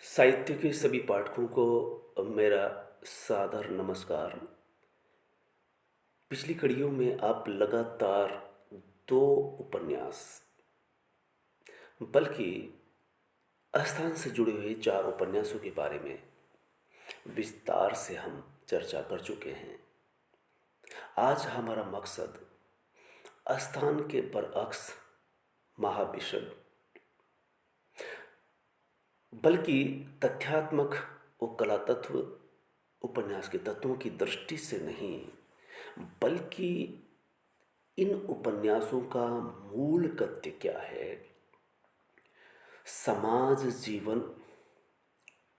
साहित्य के सभी पाठकों को मेरा सादर नमस्कार। पिछली कड़ियों में आप लगातार 2 उपन्यास, बल्कि आस्थान से जुड़े हुए 4 उपन्यासों के बारे में विस्तार से हम चर्चा कर चुके हैं। आज हमारा मकसद आस्थान के बरअक्स महाविशद, बल्कि तथ्यात्मक और कलातत्व उपन्यास के तत्वों की दृष्टि से नहीं, बल्कि इन उपन्यासों का मूल कथ्य क्या है, समाज जीवन,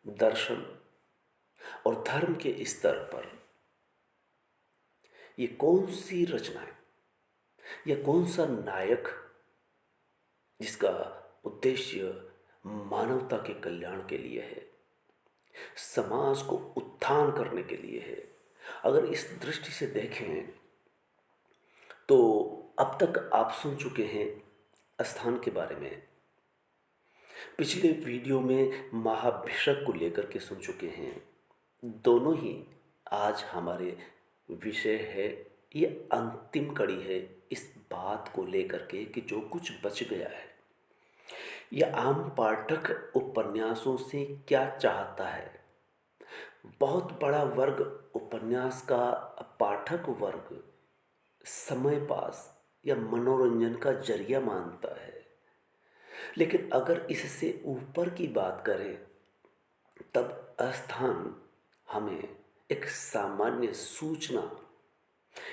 दर्शन और धर्म के स्तर पर ये कौन सी रचनाएं या कौन सा नायक जिसका उद्देश्य मानवता के कल्याण के लिए है, समाज को उत्थान करने के लिए है। अगर इस दृष्टि से देखें तो अब तक आप सुन चुके हैं आस्थान के बारे में, पिछले वीडियो में महाभिषक को लेकर के सुन चुके हैं। दोनों ही आज हमारे विषय है। ये अंतिम कड़ी है इस बात को लेकर के कि जो कुछ बच गया है, यह आम पाठक उपन्यासों से क्या चाहता है। बहुत बड़ा वर्ग उपन्यास का पाठक वर्ग समय पास या मनोरंजन का जरिया मानता है, लेकिन अगर इससे ऊपर की बात करें तब आस्थान हमें एक सामान्य सूचना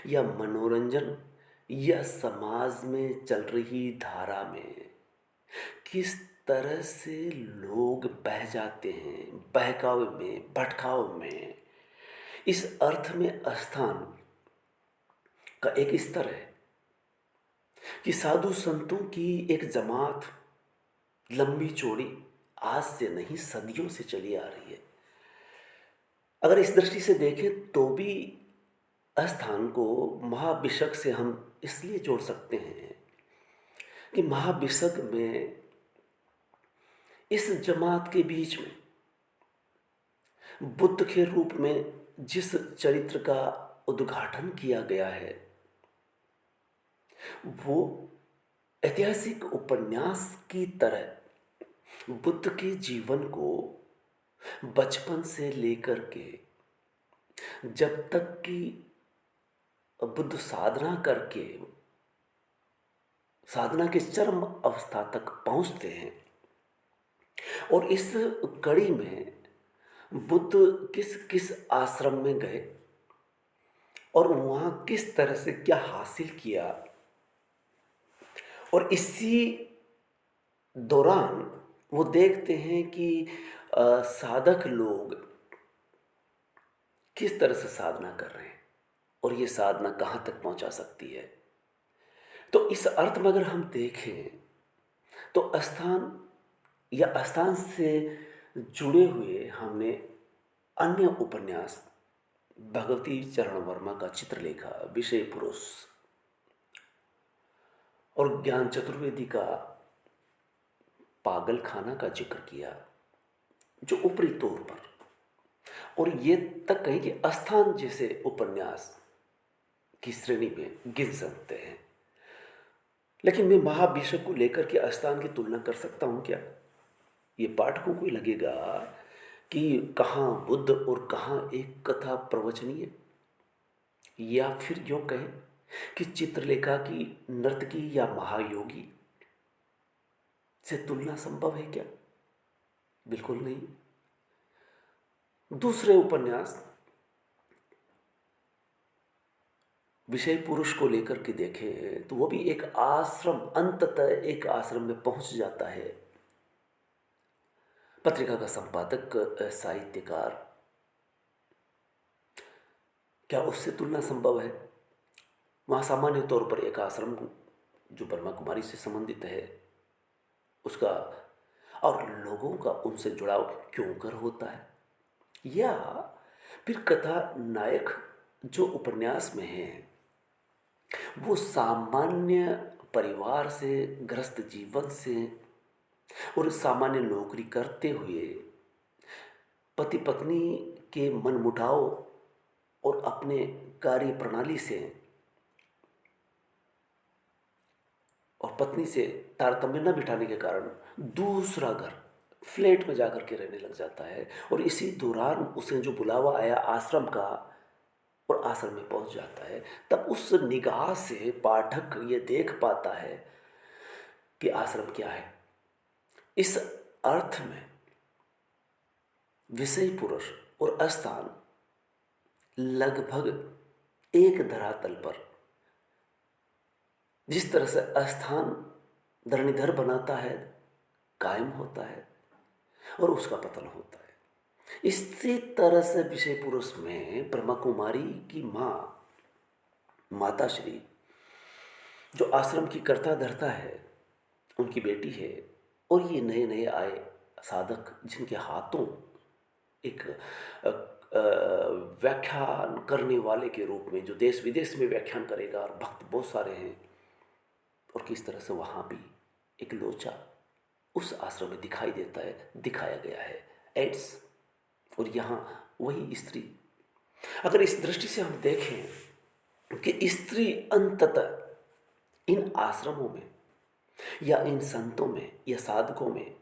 या मनोरंजन या समाज में चल रही धारा में किस तरह से लोग बह जाते हैं, बहकावे में, भटकाव में, इस अर्थ में आस्थान का एक स्तर है कि साधु संतों की एक जमात लंबी चौड़ी आज से नहीं सदियों से चली आ रही है। अगर इस दृष्टि से देखें तो भी आस्थान को महाभिषक से हम इसलिए जोड़ सकते हैं कि महाभिषक में इस जमात के बीच में बुद्ध के रूप में जिस चरित्र का उद्घाटन किया गया है, वो ऐतिहासिक उपन्यास की तरह बुद्ध के जीवन को बचपन से लेकर के जब तक कि बुद्ध साधना के चरम अवस्था तक पहुंचते हैं, और इस कड़ी में बुद्ध किस किस आश्रम में गए और वहाँ किस तरह से क्या हासिल किया, और इसी दौरान वो देखते हैं कि साधक लोग किस तरह से साधना कर रहे हैं और ये साधना कहाँ तक पहुँचा सकती है। तो इस अर्थ में अगर हम देखें तो आस्थान से जुड़े हुए हमने अन्य उपन्यास भगवती चरण वर्मा का चित्रलेखा, विषय पुरुष और ज्ञान चतुर्वेदी का पागल खाना का जिक्र किया, जो ऊपरी तौर पर, और ये तक कहें कि आस्थान जैसे उपन्यास की श्रेणी में गिन सकते हैं। लेकिन मैं महाभिषक को लेकर के आस्थान की तुलना कर सकता हूँ क्या? ये पाठकों को ही लगेगा कि कहाँ बुद्ध और कहाँ एक कथा प्रवचनीय, या फिर यूँ कहें कि चित्रलेखा की नर्तकी या महायोगी से तुलना संभव है क्या? बिल्कुल नहीं। दूसरे उपन्यास विषय पुरुष को लेकर के देखें तो वो भी एक आश्रम, अंततः एक आश्रम में पहुंच जाता है। पत्रिका का संपादक, साहित्यकार, क्या उससे तुलना संभव है? वहाँ सामान्य तौर पर एक आश्रम जो ब्रह्मा कुमारी से संबंधित है उसका और लोगों का उनसे जुड़ाव क्यों कर होता है, या फिर कथा नायक जो उपन्यास में है वो सामान्य परिवार से, ग्रस्त जीवन से और सामान्य नौकरी करते हुए पति पत्नी के मनमुटाव और अपने कार्य प्रणाली से और पत्नी से तारतम्य न बिठाने के कारण दूसरा घर फ्लैट में जाकर के रहने लग जाता है, और इसी दौरान उसे जो बुलावा आया आश्रम का और आश्रम में पहुंच जाता है, तब उस निगाह से पाठक ये देख पाता है कि आश्रम क्या है। इस अर्थ में विषय पुरुष और स्थान लगभग एक धरातल पर, जिस तरह से स्थान धरणीधर बनाता है, कायम होता है और उसका पतन होता है, इसी तरह से विषय पुरुष में ब्रह्मा कुमारी की माता श्री जो आश्रम की कर्ता धर्ता है, उनकी बेटी है, और ये नए नए आए साधक जिनके हाथों एक व्याख्यान करने वाले के रूप में जो देश विदेश में व्याख्यान करेगा, और भक्त बहुत सारे हैं, और किस तरह से वहाँ भी एक लोचा उस आश्रम में दिखाई देता है, दिखाया गया है एड्स। और यहाँ वही स्त्री, अगर इस दृष्टि से हम देखें कि स्त्री अंततः इन आश्रमों में या इन संतों में या साधकों में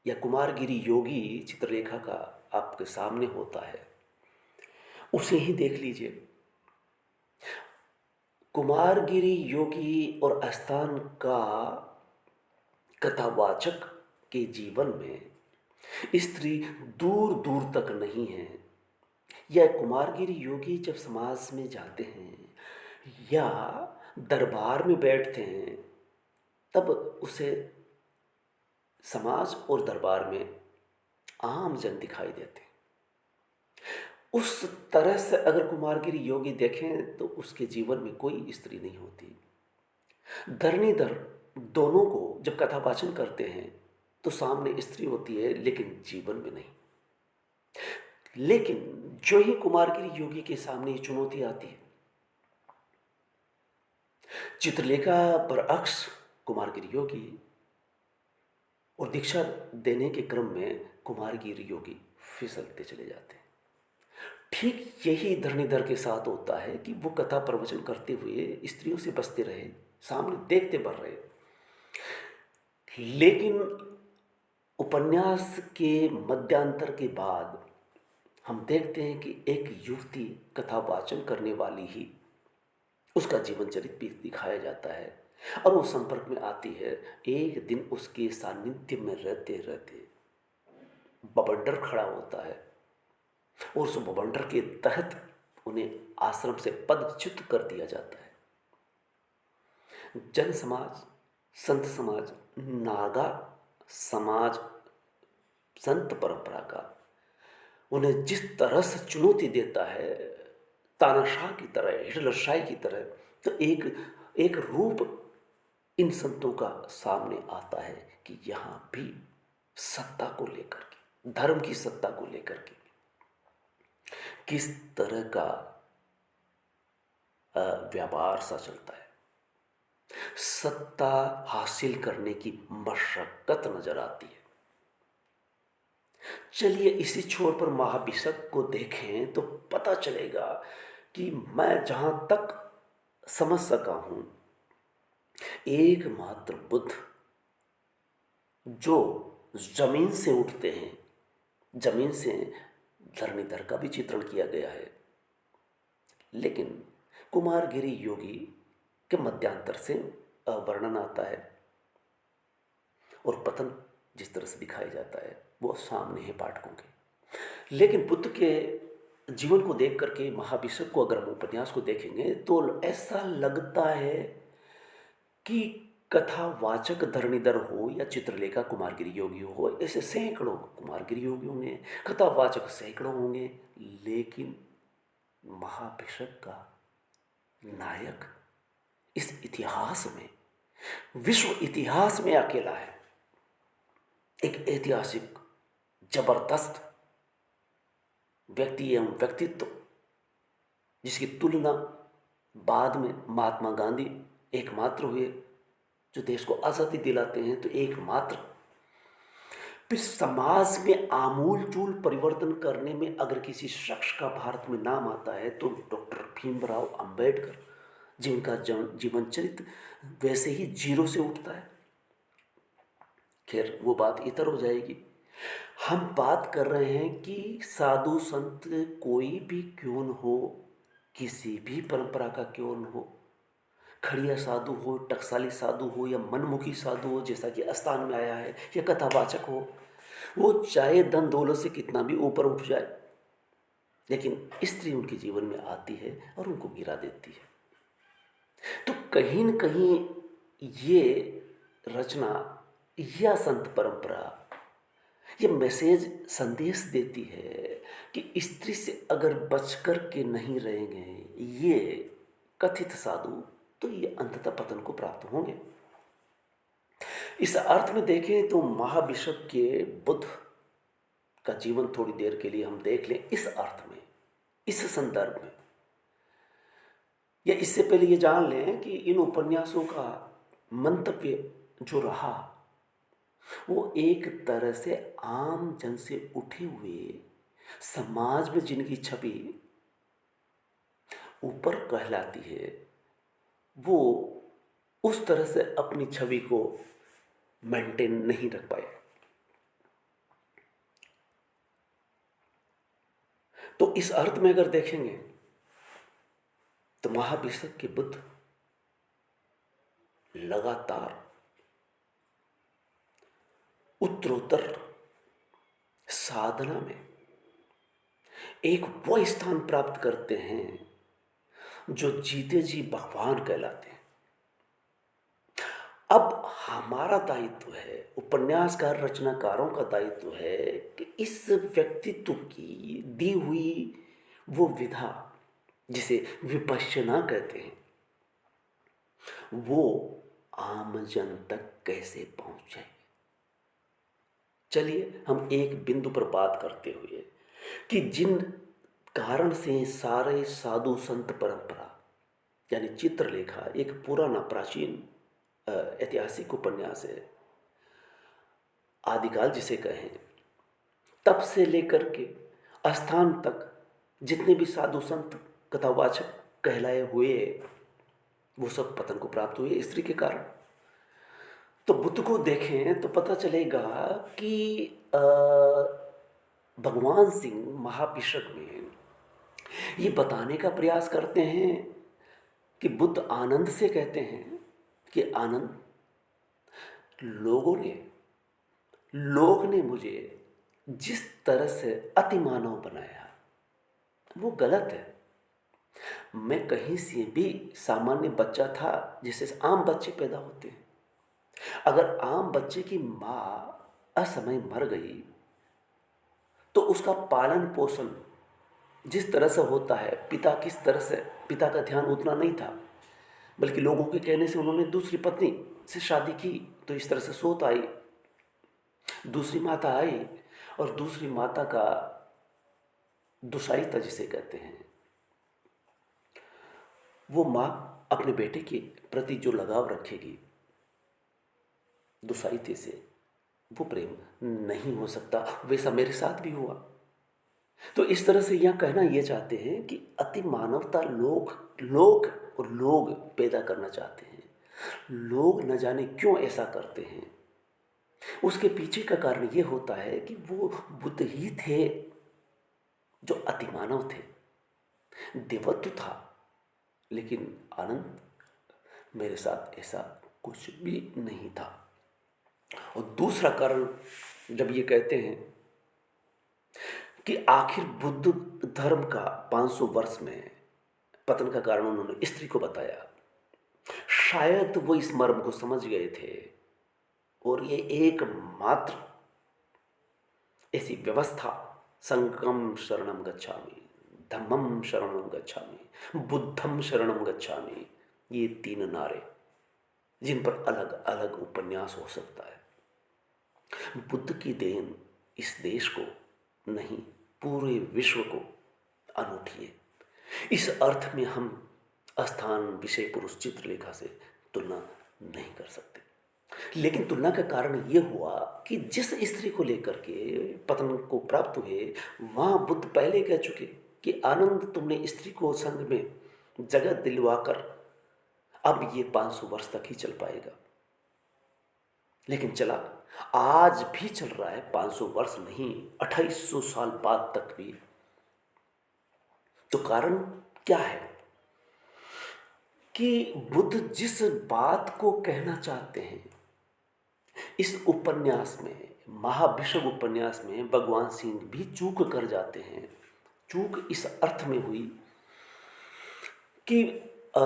या कुमारगिरी योगी चित्रलेखा का आपके सामने होता है, उसे ही देख लीजिए। कुमारगिरी योगी और अस्थान का कथावाचक के जीवन में स्त्री दूर दूर तक नहीं है। या कुमारगिरी योगी जब समाज में जाते हैं या दरबार में बैठते हैं, तब उसे समाज और दरबार में आम जन दिखाई देते हैं। उस तरह से अगर कुमारगिरी योगी देखें तो उसके जीवन में कोई स्त्री नहीं होती। धरणीधर दोनों को जब कथावाचन करते हैं तो सामने स्त्री होती है, लेकिन जीवन में नहीं। लेकिन जो ही कुमारगिरी योगी के सामने ये चुनौती आती है, चित्रलेखा बरअक्स कुमारगिरी योगी, और दीक्षा देने के क्रम में कुमारगिरी योगी फिसलते चले जाते हैं। ठीक यही धरणीधर के साथ होता है कि वो कथा प्रवचन करते हुए स्त्रियों से बचते रहे, सामने देखते बढ़ रहे, लेकिन उपन्यास के मध्यांतर के बाद हम देखते हैं कि एक युवती कथावाचन करने वाली ही उसका जीवन चरित्र भी दिखाया जाता है, और वो संपर्क में आती है। एक दिन उसके सानिध्य में रहते रहते बवंडर खड़ा होता है, और उस बवंडर के तहत उन्हें आश्रम से पदच्युत कर दिया जाता है। जन समाज, संत समाज, नागा समाज, संत परंपरा का उन्हें जिस तरह से चुनौती देता है, तानाशाह की तरह, हिटलरशाही की तरह, तो एक रूप इन संतों का सामने आता है कि यहाँ भी सत्ता को लेकर के, धर्म की सत्ता को लेकर के किस तरह का व्यापार सा चलता है। सत्ता हासिल करने की मशक्कत नजर आती है। चलिए इसी छोर पर महाभिषक को देखें तो पता चलेगा कि मैं जहां तक समझ सका हूं, एकमात्र बुद्ध जो जमीन से उठते हैं, जमीन से धरणीधर का भी चित्रण किया गया है, लेकिन कुमारगिरी योगी के मध्यांतर से वर्णन आता है, और पतन जिस तरह से दिखाया जाता है वो सामने है पाठकों के। लेकिन बुद्ध के जीवन को देख करके महाभिषक को अगर हम उपन्यास को देखेंगे तो ऐसा लगता है कि कथावाचक धरणीधर हो या चित्रलेखा कुमारगिरी योगी हो, ऐसे सैकड़ों कुमारगिरी योगी होंगे, कथावाचक सैकड़ों होंगे, लेकिन महाभिषक का नायक इस इतिहास में, विश्व इतिहास में अकेला है। एक ऐतिहासिक जबरदस्त व्यक्ति एवं व्यक्तित्व जिसकी तुलना बाद में महात्मा गांधी एकमात्र हुए जो देश को आज़ादी दिलाते हैं, तो एकमात्र फिर समाज में आमूल-चूल परिवर्तन करने में अगर किसी शख्स का भारत में नाम आता है तो डॉक्टर भीमराव अंबेडकर, जिनका जीवन चरित्र वैसे ही जीरो से उठता है। खैर वो बात इतर हो जाएगी। हम बात कर रहे हैं कि साधु संत कोई भी क्यों न हो, किसी भी परंपरा का क्यों न हो, खड़िया साधु हो, टकसाली साधु हो या मनमुखी साधु हो जैसा कि आस्थान में आया है, या कथावाचक हो, वो चाहे धन दौलत से कितना भी ऊपर उठ जाए, लेकिन स्त्री उनके जीवन में आती है और उनको गिरा देती है। तो कहीं न कहीं ये रचना या संत परंपरा ये मैसेज संदेश देती है कि स्त्री से अगर बचकर के नहीं रहेंगे ये कथित साधु, तो ये अंततः पतन को प्राप्त होंगे। इस अर्थ में देखें तो महाविश्व के बुद्ध का जीवन थोड़ी देर के लिए हम देख लें इस अर्थ में, इस संदर्भ में, या इससे पहले ये जान लें कि इन उपन्यासों का मंतव्य जो रहा वो एक तरह से आम जन से उठे हुए समाज में जिनकी छवि ऊपर कहलाती है वो उस तरह से अपनी छवि को मेंटेन नहीं रख पाए। तो इस अर्थ में अगर देखेंगे तो महाविश्व के बुद्ध लगातार उत्तरोत्तर साधना में एक वो स्थान प्राप्त करते हैं जो जीते जी भगवान कहलाते हैं। अब हमारा दायित्व है, उपन्यासकार रचनाकारों का दायित्व है कि इस व्यक्तित्व की दी हुई वो विधा जिसे विपश्यना कहते हैं वो आम जन तक कैसे पहुंचे। चलिए हम एक बिंदु पर बात करते हुए कि जिन कारण से सारे साधु संत परंपरा यानी चित्रलेखा एक पुराना प्राचीन ऐतिहासिक उपन्यास है, आदिकाल जिसे कहें, तब से लेकर के स्थान तक जितने भी साधु संत कथावाचक कहलाए हुए वो सब पतन को प्राप्त हुए स्त्री के कारण। तो बुद्ध को देखें तो पता चलेगा कि भगवान सिंह महाविश्व में ये बताने का प्रयास करते हैं कि बुद्ध आनंद से कहते हैं कि आनंद, लोग ने मुझे जिस तरह से अति मानव बनाया वो गलत है। मैं कहीं से भी सामान्य बच्चा था जिससे आम बच्चे पैदा होते हैं। अगर आम बच्चे की माँ असमय मर गई तो उसका पालन पोषण जिस तरह से होता है, पिता का ध्यान उतना नहीं था, बल्कि लोगों के कहने से उन्होंने दूसरी पत्नी से शादी की, तो इस तरह से सोत आई, दूसरी माता आई और दूसरी माता का दुशाइता जिसे कहते हैं, वो माँ अपने बेटे के प्रति जो लगाव रखेगी दुशाइते से, वो प्रेम नहीं हो सकता। वैसा मेरे साथ भी हुआ। तो इस तरह से यह कहना ये चाहते हैं कि अति मानवता लोग पैदा करना चाहते हैं। लोग न जाने क्यों ऐसा करते हैं। उसके पीछे का कारण ये होता है कि वो बुद्ध ही थे जो अति मानव थे, देवत्व था। लेकिन आनंद, मेरे साथ ऐसा कुछ भी नहीं था। और दूसरा कारण जब ये कहते हैं कि आखिर बुद्ध धर्म का 500 वर्ष में पतन का कारण उन्होंने स्त्री को बताया, शायद वो इस मर्म को समझ गए थे और ये एकमात्र ऐसी व्यवस्था, संघम शरणम गच्छामि, धम्मम शरणम गच्छामि, बुद्धम शरणम गच्छामि, ये 3 नारे जिन पर अलग अलग उपन्यास हो सकता है। बुद्ध की देन इस देश को नहीं, पूरे विश्व को अनूठी है। इस अर्थ में हम स्थान, विषय, पुरुष, चित्रलेखा से तुलना नहीं कर सकते। लेकिन तुलना का कारण ये हुआ कि जिस स्त्री को लेकर के पतन को प्राप्त हुए, वहाँ बुद्ध पहले कह चुके कि आनंद तुमने स्त्री को संग में जगह दिलवाकर अब ये 500 वर्ष तक ही चल पाएगा। लेकिन चला, आज भी चल रहा है, 500 वर्ष नहीं, 2800 साल बाद तक भी। तो कारण क्या है कि बुद्ध जिस बात को कहना चाहते हैं, इस उपन्यास में, महाभिषग उपन्यास में भगवान सिंह भी चूक कर जाते हैं। चूक इस अर्थ में हुई कि अ,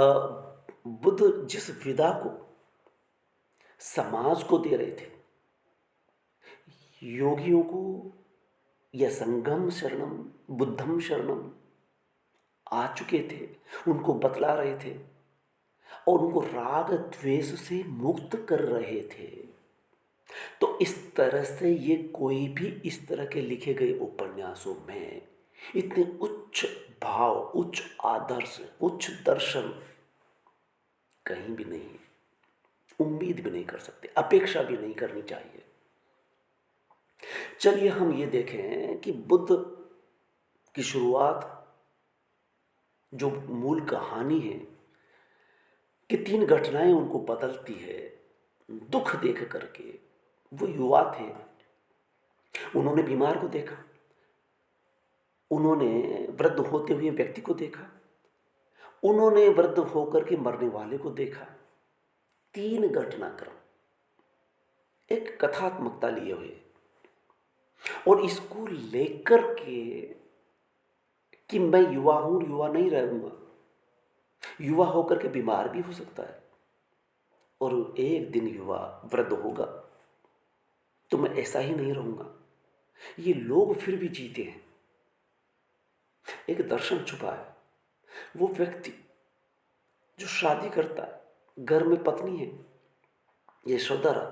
बुद्ध जिस विदा को समाज को दे रहे थे, योगियों को, या संगम शरणम बुद्धम शरणम आ चुके थे, उनको बतला रहे थे और उनको राग द्वेष से मुक्त कर रहे थे। तो इस तरह से ये कोई भी इस तरह के लिखे गए उपन्यासों में इतने उच्च भाव, उच्च आदर्श, उच्च दर्शन कहीं भी नहीं है। उम्मीद भी नहीं कर सकते, अपेक्षा भी नहीं करनी चाहिए। चलिए हम ये देखें कि बुद्ध की शुरुआत, जो मूल कहानी है, कि 3 घटनाएं उनको बदलती है दुख देख करके। वो युवा थे, उन्होंने बीमार को देखा, उन्होंने वृद्ध होते हुए व्यक्ति को देखा, उन्होंने वृद्ध होकर के मरने वाले को देखा। 3 घटनाक्रम एक कथात्मकता लिए हुए, और इसको लेकर के कि मैं युवा हूं, युवा नहीं रहूंगा, युवा होकर के बीमार भी हो सकता है और एक दिन युवा वृद्ध होगा, तो मैं ऐसा ही नहीं रहूंगा। ये लोग फिर भी जीते हैं। एक दर्शन छुपा है। वो व्यक्ति जो शादी करता है, घर में पत्नी है, यशोधरा,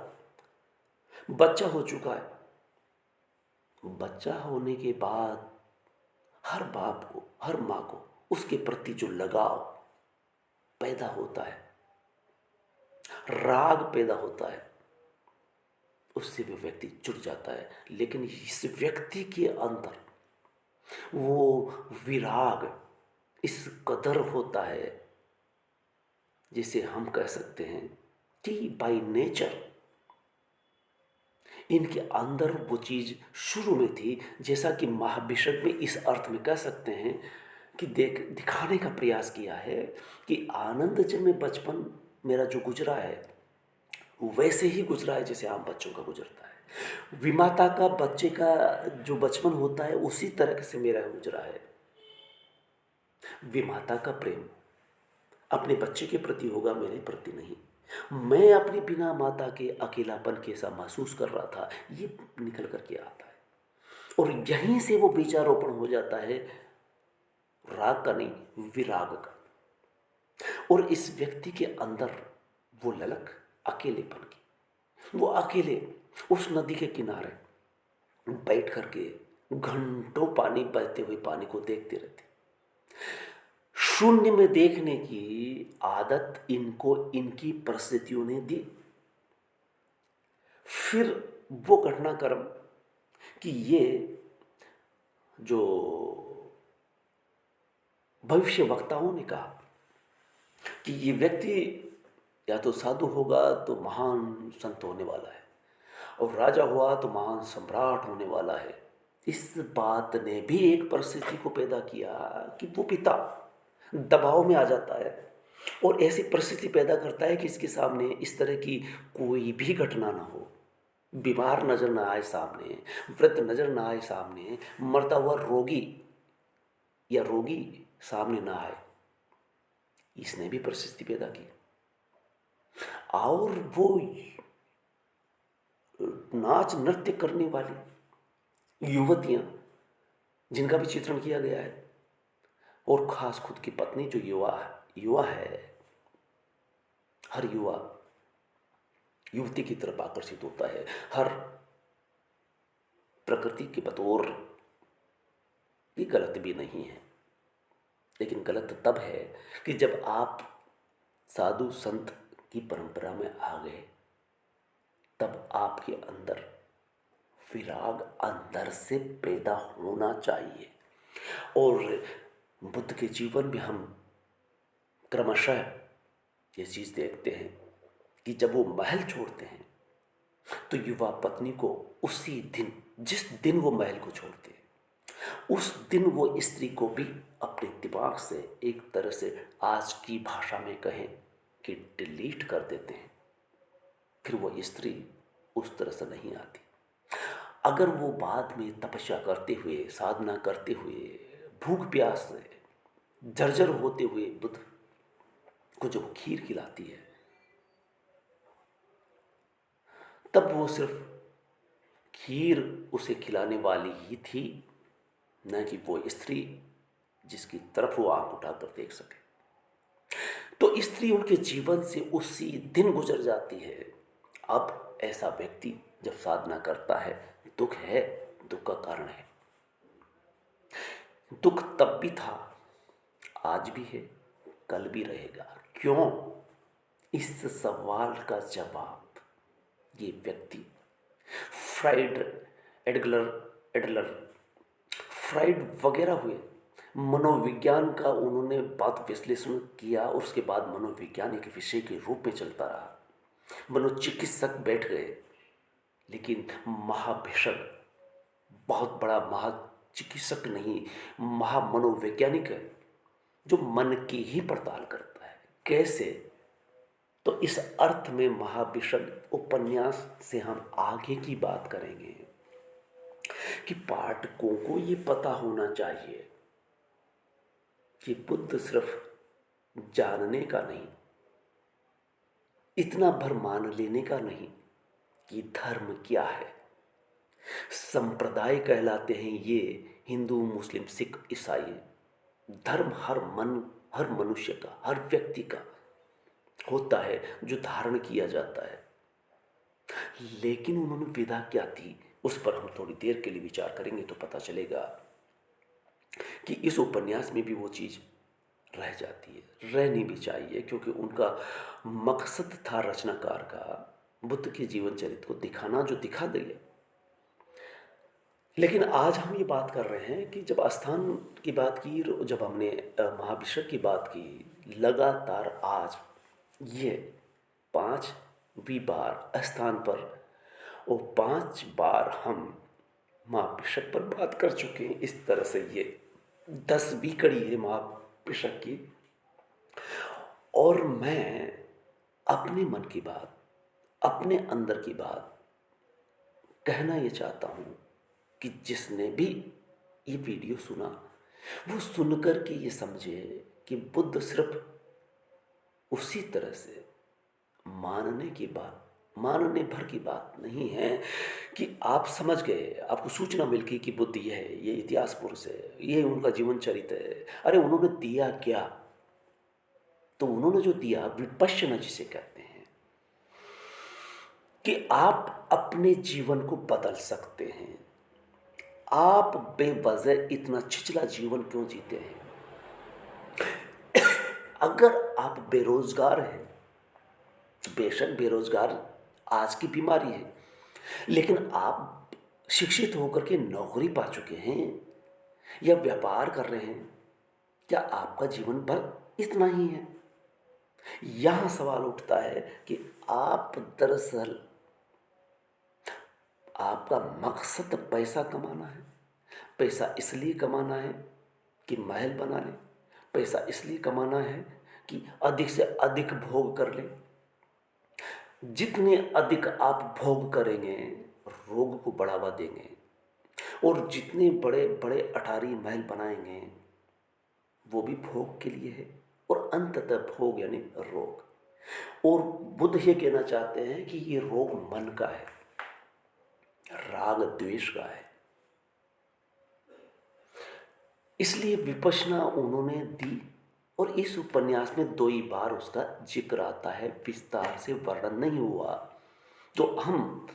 बच्चा हो चुका है, बच्चा होने के बाद हर बाप को, हर माँ को उसके प्रति जो लगाव पैदा होता है, राग पैदा होता है, उससे वो व्यक्ति जुड़ जाता है। लेकिन इस व्यक्ति के अंदर वो विराग इस कदर होता है, जिसे हम कह सकते हैं कि बाय नेचर इनके अंदर वो चीज़ शुरू में थी। जैसा कि महाभिषक में इस अर्थ में कह सकते हैं कि दिखाने का प्रयास किया है कि आनंद जब में बचपन मेरा जो गुजरा है, वैसे ही गुजरा है जैसे आम बच्चों का गुजरता है। विमाता का बच्चे का जो बचपन होता है, उसी तरह से मेरा गुजरा है। विमाता का प्रेम अपने बच्चे के प्रति होगा, मेरे प्रति नहीं। मैं अपने बिना माता के अकेलापन कैसा महसूस कर रहा था, ये निकल करके आता है। और यहीं से वो बीजारोपण हो जाता है, राग का नहीं, विराग का। और इस व्यक्ति के अंदर वो ललक अकेलेपन की, वो अकेले उस नदी के किनारे बैठ करके घंटों पानी बहते हुए पानी को देखते रहते। शून्य में देखने की आदत इनको इनकी परिस्थितियों ने दी। फिर वो घटनाक्रम कि ये जो भविष्य वक्ताओं ने कहा कि ये व्यक्ति या तो साधु होगा तो महान संत होने वाला है, और राजा हुआ तो महान सम्राट होने वाला है। इस बात ने भी एक परिस्थिति को पैदा किया कि वो पिता दबाव में आ जाता है और ऐसी परिस्थिति पैदा करता है कि इसके सामने इस तरह की कोई भी घटना ना हो, बीमार नजर ना आए सामने, वृद्ध नजर ना आए सामने, मरता हुआ रोगी या रोगी सामने ना आए। इसने भी परिस्थिति पैदा की। और वो नाच नृत्य करने वाली युवतियां जिनका भी चित्रण किया गया है, और खास खुद की पत्नी जो युवा है, हर युवा युवती की तरफ आकर्षित होता है, हर प्रकृति के बतौर। ये गलत भी नहीं है, लेकिन गलत तब है कि जब आप साधु संत की परंपरा में आ गए तब आपके अंदर विराग अंदर से पैदा होना चाहिए। और बुद्ध के जीवन में हम क्रमशः ये चीज़ देखते हैं कि जब वो महल छोड़ते हैं तो युवा पत्नी को उसी दिन, जिस दिन वो महल को छोड़ते हैं, उस दिन वो स्त्री को भी अपने दिमाग से एक तरह से, आज की भाषा में कहें कि डिलीट कर देते हैं। फिर वो स्त्री उस तरह से नहीं आती। अगर वो बाद में तपस्या करते हुए, साधना करते हुए, भूख प्यास से जर्जर होते हुए बुद्ध को जब खीर खिलाती है, तब वो सिर्फ खीर उसे खिलाने वाली ही थी, न कि वो स्त्री जिसकी तरफ वो आंख उठाकर देख सके। तो स्त्री उनके जीवन से उसी दिन गुजर जाती है। अब ऐसा व्यक्ति जब साधना करता है, दुख है, दुख का कारण है। दुख तब भी था, आज भी है, कल भी रहेगा। क्यों? इस सवाल का जवाब ये व्यक्ति फ्राइड, एडलर एडलर फ्राइड वगैरह हुए, मनोविज्ञान का उन्होंने बात विश्लेषण किया और उसके बाद मनोविज्ञान एक विषय के रूप में चलता रहा। मनोचिकित्सक बैठ गए, लेकिन महाभिषक बहुत बड़ा महाचिकित्सक नहीं, महामनोवैज्ञानिक है, जो मन की ही पड़ताल करता है। कैसे? तो इस अर्थ में महाभिषक उपन्यास से हम आगे की बात करेंगे कि पाठकों को ये पता होना चाहिए कि बुद्ध सिर्फ जानने का नहीं, इतना भर मान लेने का नहीं कि धर्म क्या है। संप्रदाय कहलाते हैं ये हिंदू, मुस्लिम, सिख, ईसाई। धर्म हर मनुष्य का, हर व्यक्ति का होता है जो धारण किया जाता है। लेकिन उन्होंने विधा क्या थी, उस पर हम थोड़ी देर के लिए विचार करेंगे तो पता चलेगा कि इस उपन्यास में भी वो चीज़ रह जाती है, रहनी भी चाहिए, क्योंकि उनका मकसद था रचनाकार का बुद्ध के जीवन चरित्र को दिखाना, जो दिखा दिया। लेकिन आज हम ये बात कर रहे हैं कि जब आस्थान की बात की, जब हमने महाभिषेक की बात की, लगातार आज ये 5वीं बार आस्थान पर और 5 बार हम महाभिषेक पर बात कर चुके हैं। इस तरह से ये 10वीं कड़ी है महाभिषेक की। और मैं अपने मन की बात, अपने अंदर की बात कहना ये चाहता हूँ कि जिसने भी ये वीडियो सुना, वो सुनकर के ये समझे कि बुद्ध सिर्फ उसी तरह से मानने की बात, मानने भर की बात नहीं है कि आप समझ गए, आपको सूचना मिल गई कि बुद्ध ये है, ये इतिहास पुरुष है, ये उनका जीवन चरित्र है। अरे उन्होंने दिया क्या? तो उन्होंने जो दिया, विपश्यना जिसे कहते हैं, कि आप अपने जीवन को बदल सकते हैं। आप बेवजह इतना छिछला जीवन क्यों जीते हैं? अगर आप बेरोजगार हैं, बेशक बेरोजगार आज की बीमारी है, लेकिन आप शिक्षित होकर के नौकरी पा चुके हैं या व्यापार कर रहे हैं, क्या आपका जीवन भर इतना ही है? यहां सवाल उठता है कि आप दरअसल, आपका मकसद पैसा कमाना है। पैसा इसलिए कमाना है कि महल बना लें, पैसा इसलिए कमाना है कि अधिक से अधिक भोग कर लें। जितने अधिक आप भोग करेंगे, रोग को बढ़ावा देंगे, और जितने बड़े बड़े अटारी महल बनाएंगे, वो भी भोग के लिए है, और अंततः भोग यानी रोग। और बुद्ध ये कहना चाहते हैं कि ये रोग मन का है, राग द्वेष का है। इसलिए विपश्यना उन्होंने दी, और इस उपन्यास में 2 ही बार उसका जिक्र आता है, विस्तार से वर्णन नहीं हुआ। तो हम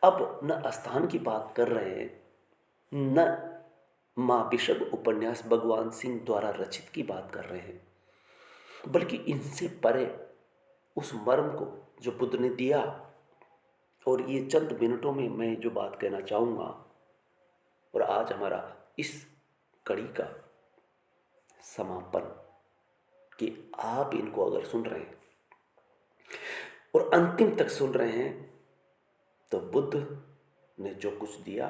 अब न आस्थान की बात कर रहे हैं, न महाभिषेक उपन्यास भगवान सिंह द्वारा रचित की बात कर रहे हैं, बल्कि इनसे परे उस मर्म को जो बुद्ध ने दिया और ये चंद मिनटों में मैं जो बात कहना चाहूँगा, और आज हमारा इस कड़ी का समापन, कि आप इनको अगर सुन रहे हैं और अंतिम तक सुन रहे हैं, तो बुद्ध ने जो कुछ दिया,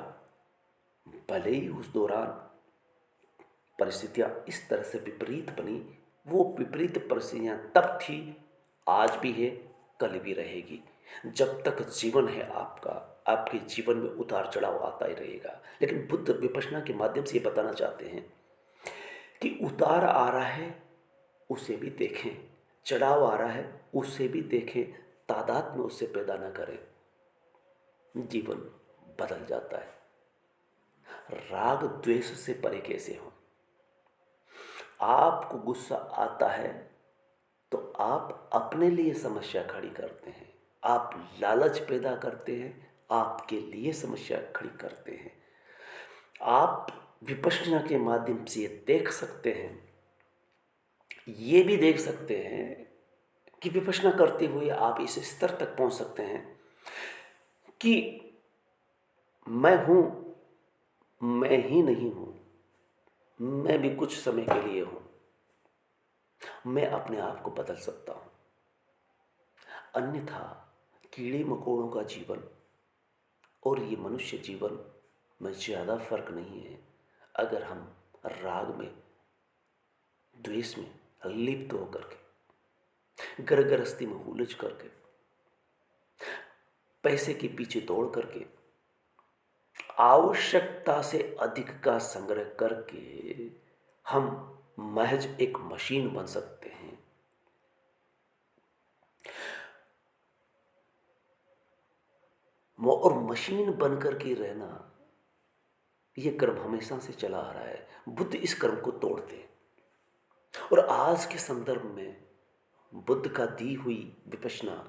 भले ही उस दौरान परिस्थितियां इस तरह से विपरीत बनी, वो विपरीत परिस्थितियां तब थी, आज भी है, कल भी रहेगी। जब तक जीवन है आपका, आपके जीवन में उतार चढ़ाव आता ही रहेगा। लेकिन बुद्ध विपश्यना के माध्यम से ये बताना चाहते हैं कि उतार आ रहा है उसे भी देखें, चढ़ाव आ रहा है उसे भी देखें, तादाद में उससे पैदा ना करें। जीवन बदल जाता है। राग द्वेष से परे कैसे हो। आपको गुस्सा आता है तो आप अपने लिए समस्या खड़ी करते हैं, आप लालच पैदा करते हैं, आपके लिए समस्या खड़ी करते हैं। आप विपश्यना के माध्यम से ये देख सकते हैं, ये भी देख सकते हैं कि विपश्यना करते हुए आप इस स्तर तक पहुंच सकते हैं कि मैं हूं, मैं ही नहीं हूं, मैं भी कुछ समय के लिए हूं, मैं अपने आप को बदल सकता हूं। अन्यथा कीड़े मकोड़ों का जीवन और ये मनुष्य जीवन में ज़्यादा फर्क नहीं है। अगर हम राग में, द्वेष में लिप्त होकर के, गृहस्थी में उलझ करके, पैसे के पीछे दौड़ करके, आवश्यकता से अधिक का संग्रह करके हम महज एक मशीन बन सकते हैं। और मशीन बन करके रहना, यह क्रम हमेशा से चला आ रहा है। बुद्ध इस क्रम को तोड़ते हैं। और आज के संदर्भ में बुद्ध का दी हुई विपश्यना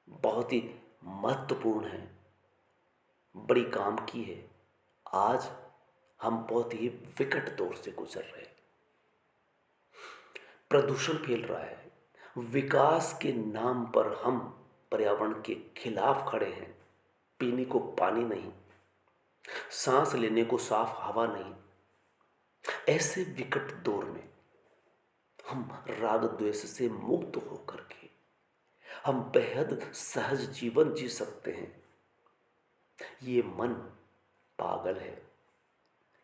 बहुत ही महत्वपूर्ण है, बड़ी काम की है। आज हम बहुत ही विकट दौर से गुजर रहे हैं। प्रदूषण फैल रहा है, विकास के नाम पर हम पर्यावरण के खिलाफ खड़े हैं। पीने को पानी नहीं, सांस लेने को साफ हवा नहीं। ऐसे विकट दौर में हम राग द्वेष से मुक्त होकर के हम बेहद सहज जीवन जी सकते हैं। ये मन पागल है,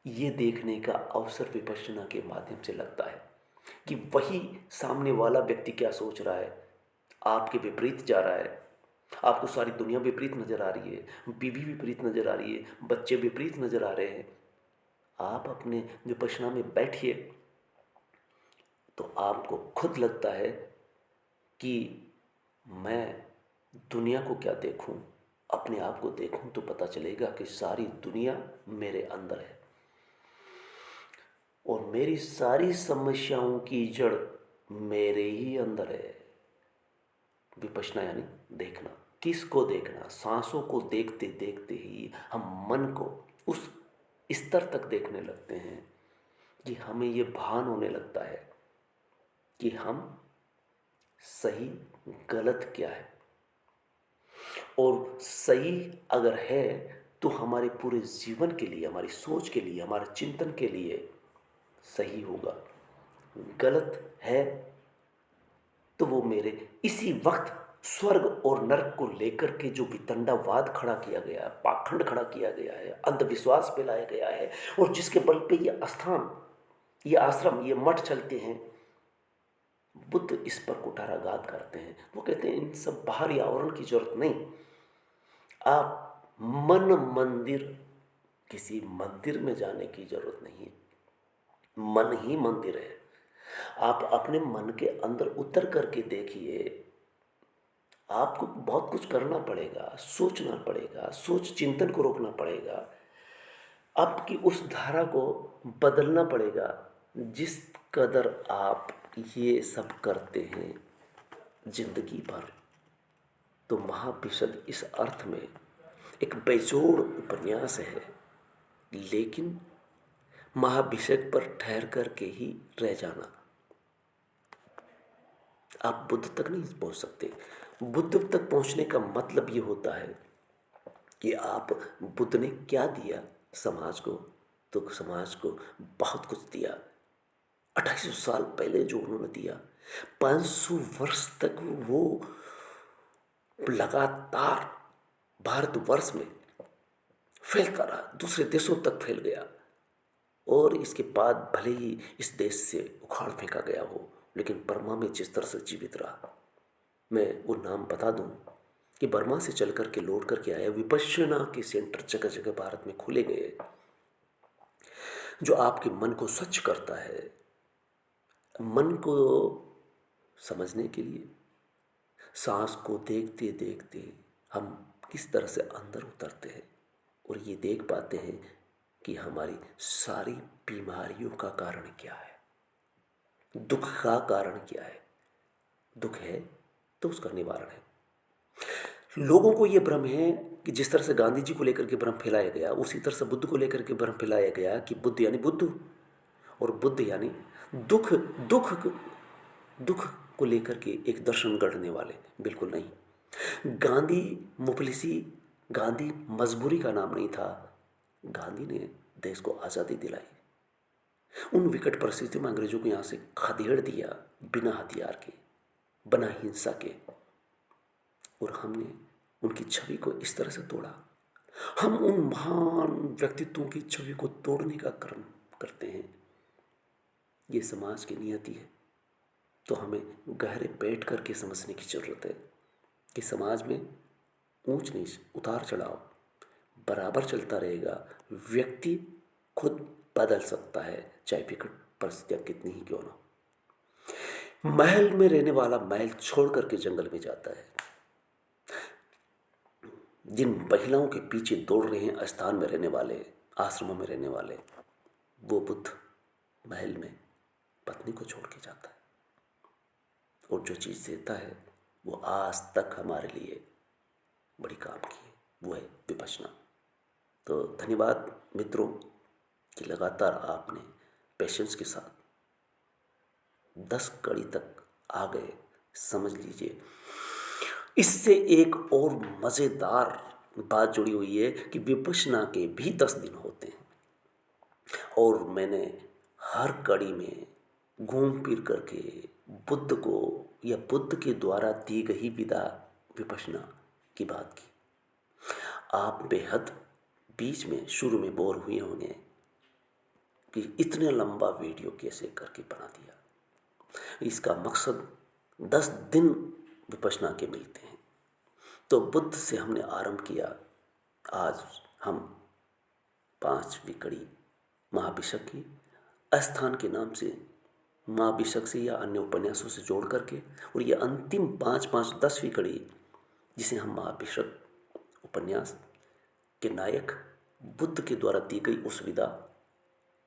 ये देखने का अवसर विपश्यना के माध्यम से लगता है कि वही सामने वाला व्यक्ति क्या सोच रहा है, आपके विपरीत जा रहा है। आपको सारी दुनिया विपरीत नजर आ रही है, बीवी विपरीत नजर आ रही है, बच्चे विपरीत नजर आ रहे हैं। आप अपने विपश्यना में बैठिए तो आपको खुद लगता है कि मैं दुनिया को क्या देखूं, अपने आप को देखूं तो पता चलेगा कि सारी दुनिया मेरे अंदर है और मेरी सारी समस्याओं की जड़ मेरे ही अंदर है। विपश्यना यानी देखना। किसको देखना? सांसों को देखते देखते ही हम मन को उस स्तर तक देखने लगते हैं कि हमें ये भान होने लगता है कि हम सही गलत क्या है, और सही अगर है तो हमारे पूरे जीवन के लिए, हमारी सोच के लिए, हमारे चिंतन के लिए सही होगा। गलत है तो वो मेरे इसी वक्त स्वर्ग और नरक को लेकर के जो वितंडावाद खड़ा किया गया है, पाखंड खड़ा किया गया है, अंधविश्वास फैलाया गया है, और जिसके बल पे ये स्थान, ये आश्रम, ये मठ चलते हैं, बुद्ध इस पर कुठाराघात करते हैं। वो कहते हैं इन सब बाहरी आवरण की जरूरत नहीं। आप मन मंदिर, किसी मंदिर में जाने की जरूरत नहीं है। मन ही मंदिर है। आप अपने मन के अंदर उतर करके देखिए। आपको बहुत कुछ करना पड़ेगा, सोचना पड़ेगा, सोच चिंतन को रोकना पड़ेगा, आपकी उस धारा को बदलना पड़ेगा। जिस कदर आप ये सब करते हैं जिंदगी भर, तो महाभिषद इस अर्थ में एक बेजोड़ उपन्यास है, लेकिन महाभिषेक पर ठहर करके ही रह जाना। आप बुद्ध तक नहीं पहुंच सकते। बुद्ध तक पहुंचने का मतलब ये होता है कि आप बुद्ध ने क्या दिया समाज को, तो समाज को बहुत कुछ दिया। 2800 साल पहले जो उन्होंने दिया, 500 वर्ष तक वो लगातार भारतवर्ष में फैलता रहा, दूसरे देशों तक फैल गया। और इसके बाद भले ही इस देश से उखाड़ फेंका गया हो, लेकिन बर्मा में जिस तरह से जीवित रहा। मैं वो नाम बता दूं कि बर्मा से चल करके लौट करके आया विपश्यना के सेंटर जगह जगह भारत में खोले गए, जो आपके मन को स्वच्छ करता है, मन को समझने के लिए। सांस को देखते देखते हम किस तरह से अंदर उतरते हैं और ये देख पाते हैं कि हमारी सारी बीमारियों का कारण क्या है, दुख का कारण क्या है। दुख है तो उसका निवारण है। लोगों को ये भ्रम है कि जिस तरह से गांधी जी को लेकर के भ्रम फैलाया गया, उसी तरह से बुद्ध को लेकर के भ्रम फैलाया गया कि बुद्ध यानी बुद्धू और बुद्ध यानी दुख। दुख दुख को लेकर के एक दर्शन गढ़ने वाले। बिल्कुल नहीं। गांधी मुफलिसी, गांधी मजबूरी का नाम नहीं था। गांधी ने देश को आज़ादी दिलाई। उन विकट परिस्थितियों में अंग्रेजों को यहाँ से खदेड़ दिया, बिना हथियार के, बिना हिंसा के। और हमने उनकी छवि को इस तरह से तोड़ा। हम उन महान व्यक्तित्वों की छवि को तोड़ने का कर्म करते हैं। ये समाज की नियति है। तो हमें गहरे बैठ करके समझने की ज़रूरत है कि समाज में ऊंच नीच, उतार चढ़ाव बराबर चलता रहेगा। व्यक्ति खुद बदल सकता है, चाहे विकट परिस्थितियाँ कितनी ही क्यों ना। महल में रहने वाला महल छोड़ करके जंगल में जाता है। जिन महिलाओं के पीछे दौड़ रहे हैं स्थान में रहने वाले, आश्रमों में रहने वाले, वो बुद्ध महल में पत्नी को छोड़ के जाता है। और जो चीज़ देता है वो आज तक हमारे लिए बड़ी काम की है, वो है विपश्यना। तो धन्यवाद मित्रों कि लगातार आपने पेशेंस के साथ 10 कड़ी तक आ गए। समझ लीजिए, इससे एक और मज़ेदार बात जुड़ी हुई है कि विपश्यना के भी 10 दिन होते हैं। और मैंने हर कड़ी में घूम फिर करके बुद्ध को या बुद्ध के द्वारा दी गई विदा विपश्यना की बात की। आप बेहद बीच में शुरू में बोर हुए होंगे कि इतने लंबा वीडियो कैसे करके बना दिया। इसका मकसद 10 दिन विपश्यना के मिलते हैं। तो बुद्ध से हमने आरंभ किया। आज हम 5वीं कड़ी महाभिषक की अस्थान के नाम से, महाभिषक से या अन्य उपन्यासों से जोड़ करके, और ये अंतिम 5-5 10वीं कड़ी जिसे हम महाभिषक उपन्यास के नायक बुद्ध के द्वारा दी गई उस विदा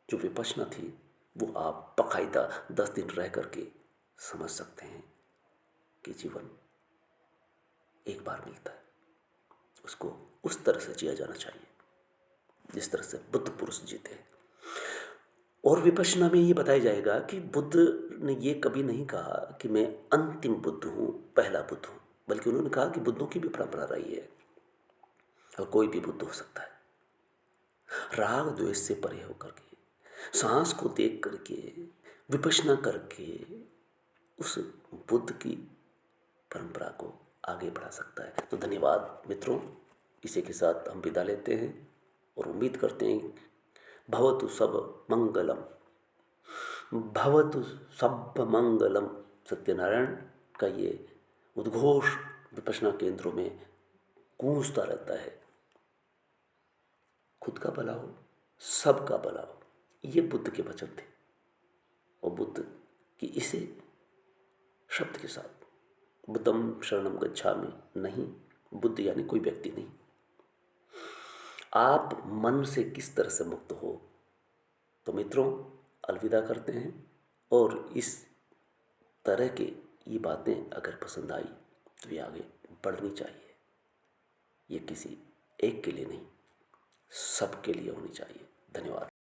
जो विपश्यना थी, वो आप बाकायदा 10 दिन रह करके समझ सकते हैं कि जीवन एक बार मिलता है, उसको उस तरह से जिया जाना चाहिए जिस तरह से बुद्ध पुरुष जीते हैं। और विपश्यना में ये बताया जाएगा कि बुद्ध ने ये कभी नहीं कहा कि मैं अंतिम बुद्ध हूँ, पहला बुद्ध हूँ, बल्कि उन्होंने कहा कि बुद्धों की भी परंपरा रही है और कोई भी बुद्ध हो सकता है। राग द्वेष से परे होकर के, सांस को देख करके, विपश्यना करके उस बुद्ध की परंपरा को आगे बढ़ा सकता है। तो धन्यवाद मित्रों, इसी के साथ हम विदा लेते हैं और उम्मीद करते हैं भवतु सब मंगलम, भवतु सब मंगलम। सत्यनारायण का ये उद्घोष विपश्यना केंद्रों में गूंजता रहता है। खुद का भला हो, सबका भला हो, ये बुद्ध के वचन थे। और बुद्ध की इसे शब्द के साथ बुद्धम शरणम गच्छामि नहीं, बुद्ध यानी कोई व्यक्ति नहीं। आप मन से किस तरह से मुक्त हो। तो मित्रों, अलविदा करते हैं। और इस तरह के ये बातें अगर पसंद आई तो ये आगे बढ़नी चाहिए। ये किसी एक के लिए नहीं, सबके लिए होनी चाहिए। धन्यवाद।